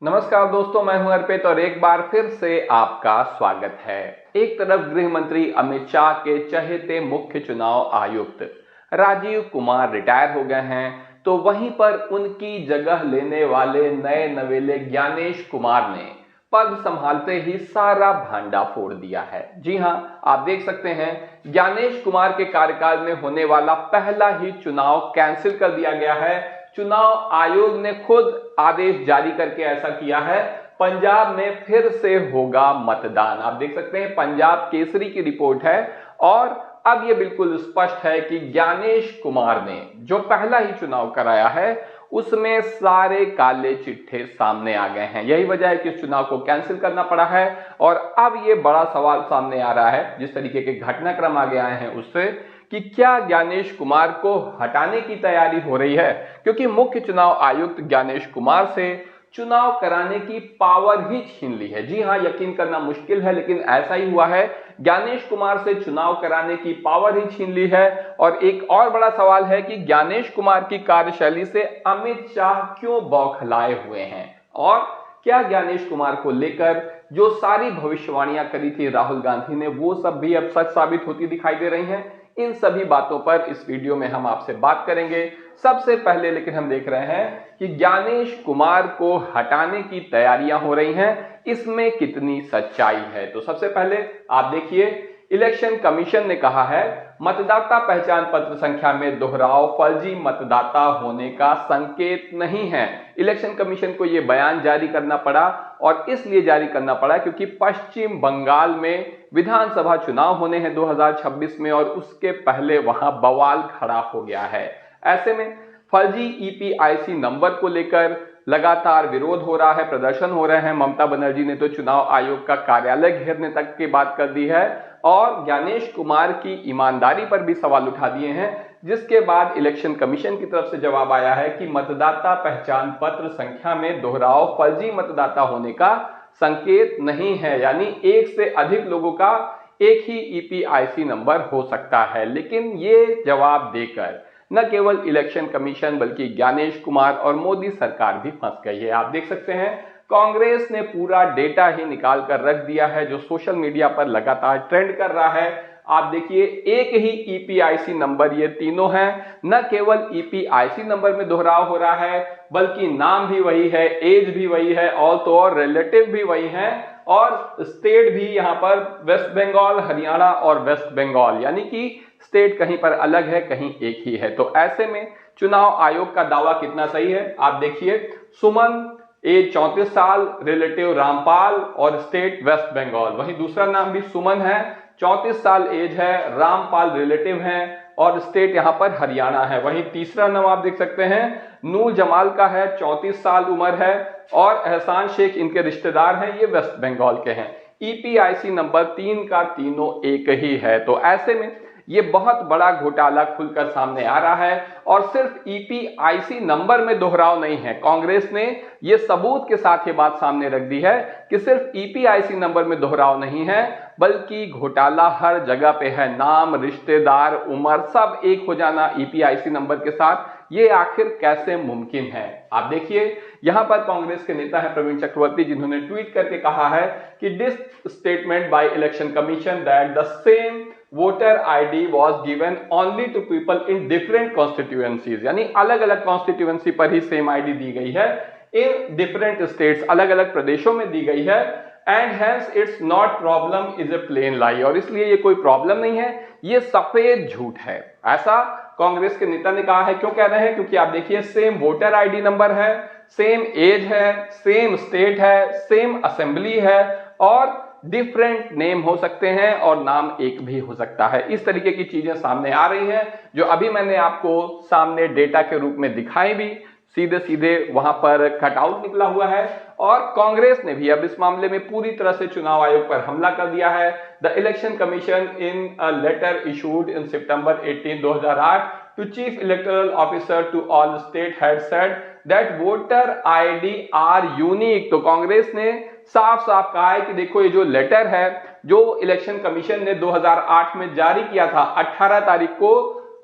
नमस्कार दोस्तों, मैं हूं अर्पित और एक बार फिर से आपका स्वागत है। एक तरफ गृह मंत्री अमित शाह के चहेते मुख्य चुनाव आयुक्त राजीव कुमार रिटायर हो गए हैं, तो वहीं पर उनकी जगह लेने वाले नए नवेले ज्ञानेश कुमार ने पद संभालते ही सारा भांडा फोड़ दिया है। जी हां, आप देख सकते हैं, ज्ञानेश कुमार के कार्यकाल में होने वाला पहला ही चुनाव कैंसिल कर दिया गया है। चुनाव आयोग ने खुद आदेश जारी करके ऐसा किया है। पंजाब में फिर से होगा मतदान। आप देख सकते हैं, पंजाब केसरी की रिपोर्ट है और अब यह बिल्कुल स्पष्ट है कि ज्ञानेश कुमार ने जो पहला ही चुनाव कराया है उसमें सारे काले चिट्ठे सामने आ गए हैं। यही वजह है कि इस चुनाव को कैंसिल करना पड़ा है और अब यह बड़ा सवाल सामने आ रहा है, जिस तरीके के घटनाक्रम आगे आए हैं उससे, कि क्या ज्ञानेश कुमार को हटाने की तैयारी हो रही है, क्योंकि मुख्य चुनाव आयुक्त ज्ञानेश कुमार से चुनाव कराने की पावर ही छीन ली है। जी हां, यकीन करना मुश्किल है लेकिन ऐसा ही हुआ है। ज्ञानेश कुमार से चुनाव कराने की पावर ही छीन ली है। और एक और बड़ा सवाल है कि ज्ञानेश कुमार की कार्यशैली से अमित शाह क्यों बौखलाए हुए हैं और क्या ज्ञानेश कुमार को लेकर जो सारी भविष्यवाणियां करी थी राहुल गांधी ने, वो सब भी अब सच साबित होती दिखाई दे रही हैं। इन सभी बातों पर इस वीडियो में हम आपसे बात करेंगे। सबसे पहले लेकिन हम देख रहे हैं कि ज्ञानेश कुमार को हटाने की तैयारियां हो रही हैं, इसमें कितनी सच्चाई है। तो सबसे पहले आप देखिए, इलेक्शन कमीशन ने कहा है मतदाता पहचान पत्र संख्या में दोहराव फर्जी मतदाता होने का संकेत नहीं है। इलेक्शन कमीशन को यह बयान जारी करना पड़ा और इसलिए जारी करना पड़ा क्योंकि पश्चिम बंगाल में विधानसभा चुनाव होने हैं 2026 में और उसके पहले वहां बवाल खड़ा हो गया है। ऐसे में फर्जी ईपीआईसी नंबर को लेकर लगातार विरोध हो रहा है, प्रदर्शन हो रहे हैं। ममता बनर्जी ने तो चुनाव आयोग का कार्यालय घेरने तक की बात कर दी है और ज्ञानेश कुमार की ईमानदारी पर भी सवाल उठा दिए हैं, जिसके बाद इलेक्शन कमीशन की तरफ से जवाब आया है कि मतदाता पहचान पत्र संख्या में दोहराव फर्जी मतदाता होने का संकेत नहीं है, यानी एक से अधिक लोगों का एक ही ईपीआईसी नंबर हो सकता है। लेकिन ये जवाब देकर न केवल इलेक्शन कमीशन बल्कि ज्ञानेश कुमार और मोदी सरकार भी फंस गई है। आप देख सकते हैं, कांग्रेस ने पूरा डेटा ही निकाल कर रख दिया है जो सोशल मीडिया पर लगातार ट्रेंड कर रहा है। आप देखिए, एक ही ईपीआईसी नंबर ये तीनों हैं। न केवल ईपीआईसी नंबर में दोहराव हो रहा है बल्कि नाम भी वही है, एज भी वही है, और तो और रिलेटिव भी वही है और स्टेट भी यहां पर वेस्ट बंगाल, हरियाणा और वेस्ट बंगाल, यानी कि स्टेट कहीं पर अलग है, कहीं एक ही है। तो ऐसे में चुनाव आयोग का दावा कितना सही है आप देखिए। सुमन, एज 34 साल, रिलेटिव रामपाल और स्टेट वेस्ट बंगाल। वहीं दूसरा नाम भी सुमन है, 34 साल एज है, रामपाल रिलेटिव हैं और स्टेट यहां पर हरियाणा है। वहीं तीसरा नाम आप देख सकते हैं, नूर जमाल का है, 34 साल उम्र है और एहसान शेख इनके रिश्तेदार हैं, ये वेस्ट बंगाल के हैं। ईपीआईसी नंबर 3 का तीनों एक ही है। तो ऐसे में ये बहुत बड़ा घोटाला खुलकर सामने आ रहा है और सिर्फ ईपीआईसी नंबर में दोहराव नहीं है। कांग्रेस ने ये सबूत के साथ ये बात सामने रख दी है कि सिर्फ ईपीआईसी नंबर में दोहराव नहीं है बल्कि घोटाला हर जगह पे है। नाम, रिश्तेदार, उम्र सब एक हो जाना ईपीआईसी नंबर के साथ, ये आखिर कैसे मुमकिन है। आप देखिए, यहां पर कांग्रेस के नेता है प्रवीण चक्रवर्ती, जिन्होंने ट्वीट करके कहा है कि this statement by Election Commission that the same voter ID was given only to people in different constituencies, यानी अलग अलग कॉन्स्टिट्यूएंसी पर ही सेम आईडी दी गई है, इन डिफरेंट स्टेट्स, अलग अलग प्रदेशों में दी गई है, and hence it's not problem is a plain lie, और इसलिए ये कोई प्रॉब्लम नहीं है, ये सफेद झूठ है। ऐसा कांग्रेस के नेता ने कहा है। क्यों कह रहे हैं? क्योंकि आप देखिए, सेम वोटर आईडी नंबर है, सेम एज है, सेम स्टेट है, सेम असेंबली है और डिफरेंट नेम हो सकते हैं और नाम एक भी हो सकता है। इस तरीके की चीजें सामने आ रही हैं जो अभी मैंने आपको सामने डेटा के रूप में दिखाई भी, सीधे सीधे वहां पर कटआउट निकला हुआ है। और कांग्रेस ने भी अब इस मामले में पूरी तरह से चुनाव आयोग पर हमला कर दिया है। The Election Commission in a letter issued in September 18, 2008 to chief electoral officer to all state had said that voter ID are unique. तो कांग्रेस ने साफ साफ कहा है कि देखो, ये जो लेटर है जो इलेक्शन कमीशन ने 2008 में जारी किया था 18 तारीख को,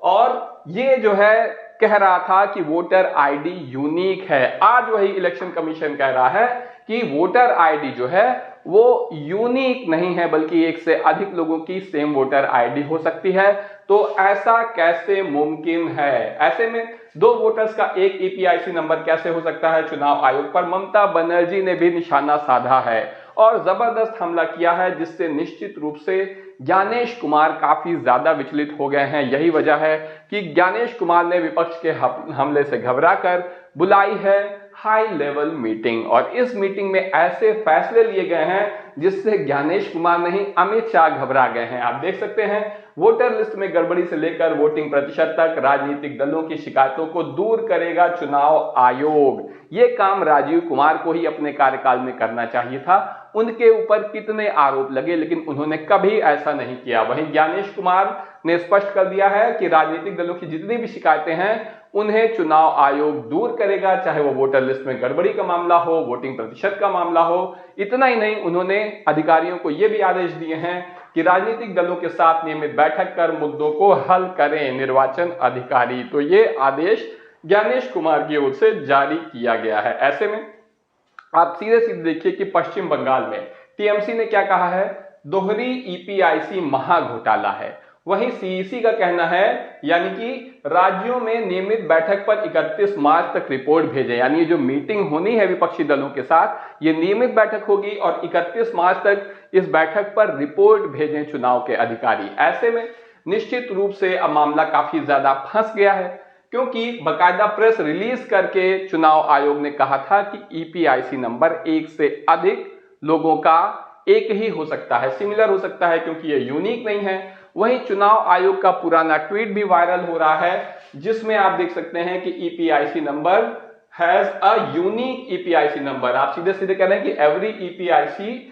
और ये जो है कह रहा था कि वोटर आईडी यूनिक है। आज वही इलेक्शन कमीशन कह रहा है कि वोटर आईडी जो है वो यूनिक नहीं है, बल्कि एक से अधिक लोगों की सेम वोटर आईडी हो सकती है। तो ऐसा कैसे मुमकिन है? ऐसे में दो वोटर्स का एक ईपीआईसी नंबर कैसे हो सकता है? चुनाव आयोग पर ममता बनर्जी ने भी निशाना साधा है और जबरदस्त हमला किया है, जिससे निश्चित रूप से ज्ञानेश कुमार काफी ज्यादा विचलित हो गए हैं। यही वजह है कि ज्ञानेश कुमार ने विपक्ष के हमले से घबराकर बुलाई है हाई लेवल मीटिंग, और इस मीटिंग में ऐसे फैसले लिए गए हैं जिससे ज्ञानेश कुमार नहीं, अमित शाह घबरा गए हैं। आप देख सकते हैं वोटर लिस्ट में गड़बड़ी से लेकर वोटिंग प्रतिशत तक राजनीतिक दलों की शिकायतों को दूर करेगा चुनाव आयोग। ये काम राजीव कुमार को ही अपने कार्यकाल में करना चाहिए था। उनके ऊपर कितने आरोप लगे, लेकिन उन्होंने कभी ऐसा नहीं किया। वहीं ज्ञानेश कुमार ने स्पष्ट कर दिया है कि राजनीतिक दलों की जितनी भी शिकायतें हैं उन्हें चुनाव आयोग दूर करेगा, चाहे वो वोटर लिस्ट में गड़बड़ी का मामला हो, वोटिंग प्रतिशत का मामला हो। इतना ही नहीं, उन्होंने अधिकारियों को यह भी आदेश दिए हैं कि राजनीतिक दलों के साथ नियमित बैठक कर मुद्दों को हल करें निर्वाचन अधिकारी। तो ये आदेश ज्ञानेश कुमार की ओर से जारी किया गया है। ऐसे में आप सीधे सीधे देखिए कि पश्चिम बंगाल में टीएमसी ने क्या कहा है, दोहरी ईपीआईसी महा घोटाला है। वहीं सीईसी का कहना है, यानी कि राज्यों में नियमित बैठक पर 31 मार्च तक रिपोर्ट भेजें। यानी जो मीटिंग होनी है विपक्षी दलों के साथ, ये नियमित बैठक होगी और 31 मार्च तक इस बैठक पर रिपोर्ट भेजें चुनाव के अधिकारी। ऐसे में निश्चित रूप से अब मामला काफी ज्यादा फंस गया है, क्योंकि बकायदा प्रेस रिलीज करके चुनाव आयोग ने कहा था कि ईपीआईसी नंबर एक से अधिक लोगों का एक ही हो सकता है, सिमिलर हो सकता है, क्योंकि ये यूनिक नहीं है। वहीं चुनाव आयोग का पुराना ट्वीट भी वायरल हो रहा है, जिसमें आप देख सकते हैं कि EPIC number has a unique EPIC number. आप सीधे सीधे कह रहे हैं कि एवरी ईपीआईसी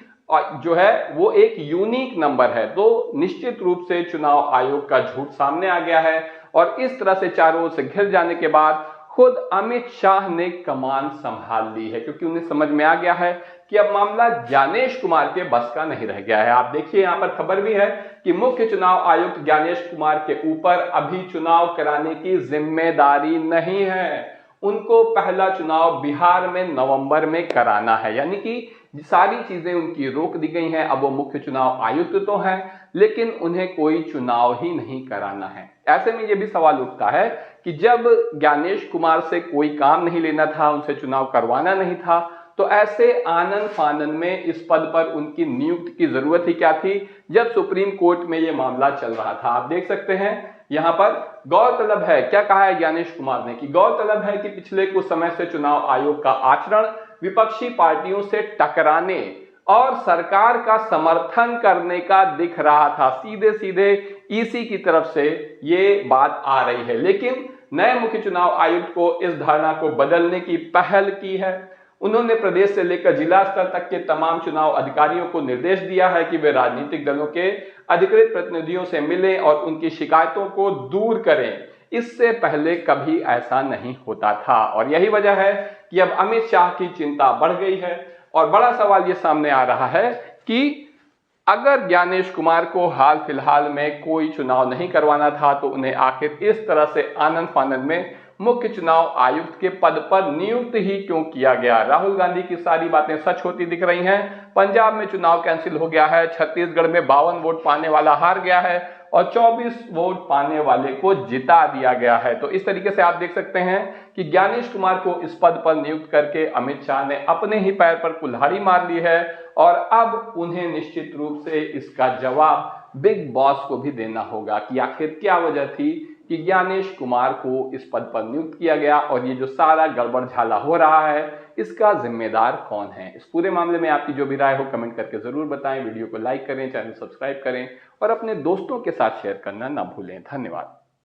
जो है वो एक यूनिक नंबर है। तो निश्चित रूप से चुनाव आयोग का झूठ सामने आ गया है और इस तरह से चारों ओर से घिर जाने के बाद खुद अमित शाह ने कमान संभाल ली है, क्योंकि उन्हें समझ में आ गया है कि अब मामला ज्ञानेश कुमार के बस का नहीं रह गया है। आप देखिए यहां पर खबर भी है कि मुख्य चुनाव आयुक्त ज्ञानेश कुमार के ऊपर अभी चुनाव कराने की जिम्मेदारी नहीं है। उनको पहला चुनाव बिहार में नवंबर में कराना है, यानी कि सारी चीजें उनकी रोक दी गई हैं। अब वो मुख्य चुनाव आयुक्त तो हैं, लेकिन उन्हें कोई चुनाव ही नहीं कराना है। ऐसे में ये भी सवाल उठता है कि जब ज्ञानेश कुमार से कोई काम नहीं लेना था, उनसे चुनाव करवाना नहीं था, तो ऐसे आनन फानन में इस पद पर उनकी नियुक्ति की जरूरत ही क्या थी, जब सुप्रीम कोर्ट में यह मामला चल रहा था। आप देख सकते हैं यहां पर गौरतलब है, क्या कहा है ज्ञानेश कुमार ने, कि गौरतलब है कि पिछले कुछ समय से चुनाव आयोग का आचरण विपक्षी पार्टियों से टकराने और सरकार का समर्थन करने का दिख रहा था। सीधे सीधे ईसी की तरफ से ये बात आ रही है, लेकिन नए मुख्य चुनाव आयुक्त को इस धारणा को बदलने की पहल की है। उन्होंने प्रदेश से लेकर जिला स्तर तक के तमाम चुनाव अधिकारियों को निर्देश दिया है कि वे राजनीतिक दलों के अधिकृत प्रतिनिधियों से मिलें और उनकी शिकायतों को दूर करें। इससे पहले कभी ऐसा नहीं होता था और यही वजह है कि अब अमित शाह की चिंता बढ़ गई है। और बड़ा सवाल ये सामने आ रहा है कि अगर ज्ञानेश कुमार को हाल फिलहाल में कोई चुनाव नहीं करवाना था, तो उन्हें आखिर इस तरह से आनन फानन में मुख्य चुनाव आयुक्त के पद पर नियुक्त ही क्यों किया गया। राहुल गांधी की सारी बातें सच होती दिख रही हैं। पंजाब में चुनाव कैंसिल हो गया है, छत्तीसगढ़ में 52 वोट पाने वाला हार गया है और 24 वोट पाने वाले को जिता दिया गया है। तो इस तरीके से आप देख सकते हैं कि ज्ञानेश कुमार को इस पद पर नियुक्त करके अमित शाह ने अपने ही पैर पर कुल्हाड़ी मार ली है और अब उन्हें निश्चित रूप से इसका जवाब बिग बॉस को भी देना होगा कि आखिर क्या वजह थी कि ज्ञानेश कुमार को इस पद पर नियुक्त किया गया और ये जो सारा गड़बड़ झाला हो रहा है इसका जिम्मेदार कौन है। इस पूरे मामले में आपकी जो भी राय हो कमेंट करके जरूर बताएं। वीडियो को लाइक करें, चैनल सब्सक्राइब करें और अपने दोस्तों के साथ शेयर करना ना भूलें। धन्यवाद।